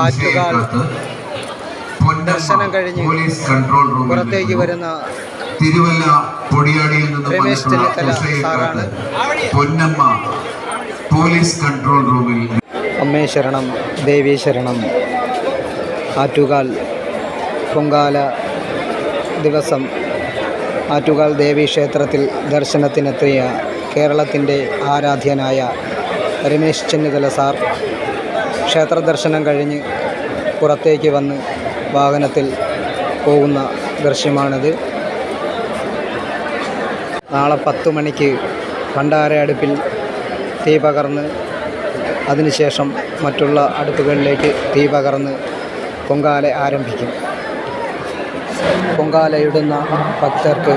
ആറ്റുകാൽ ദർശനം കഴിഞ്ഞ് പുറത്തേക്ക് വരുന്ന തിരുവല്ല പൊടിയാടിയിൽ നിന്ന് രമേശ് ചെന്നിത്തല സാറാണ്. പൊന്നമ്മ പോലീസ് കൺട്രോൾ റൂമിൽ. അമ്മേ ശരണം, ദേവീ ശരണം. ആറ്റുകാൽ പൊങ്കാല ദിവസം ആറ്റുകാൽ ദേവീ ക്ഷേത്രത്തിൽ ദർശനത്തിനെത്തിയ കേരളത്തിൻ്റെ ആരാധ്യനായ രമേശ് ചെന്നിത്തല സാർ ക്ഷേത്ര ദർശനം കഴിഞ്ഞ് പുറത്തേക്ക് വന്ന് വാഹനത്തിൽ പോകുന്ന ദൃശ്യമാണിത്. നാളെ 10 മണിക്ക് ഭണ്ഡാര അടുപ്പിൽ തീ പകർന്ന് അതിനുശേഷം മറ്റുള്ള അടുപ്പുകളിലേക്ക് തീ പകർന്ന് പൊങ്കാല ആരംഭിക്കും. പൊങ്കാലയിടുന്ന ഭക്തർക്ക്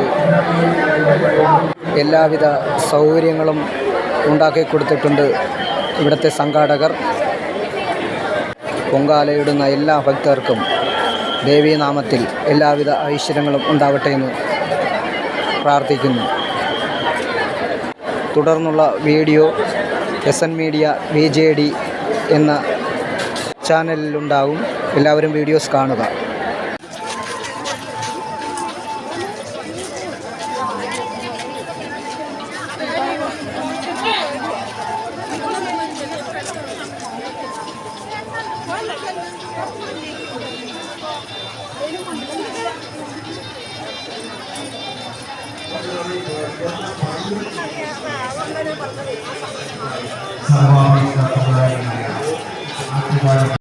എല്ലാവിധ സൗകര്യങ്ങളും ഉണ്ടാക്കി കൊടുത്തിട്ടുണ്ട് ഇവിടുത്തെ സംഘാടകർ. പൊങ്കാലയിടുന്ന എല്ലാ ഭക്തർക്കും ദേവീനാമത്തിൽ എല്ലാവിധ ഐശ്വര്യങ്ങളും ഉണ്ടാവട്ടെ എന്ന് പ്രാർത്ഥിക്കുന്നു. തുടർന്നുള്ള വീഡിയോ SN മീഡിയ VJD എന്ന ചാനലിലുണ്ടാവും. എല്ലാവരും വീഡിയോസ് കാണുക. സർവാഭിഷ്ട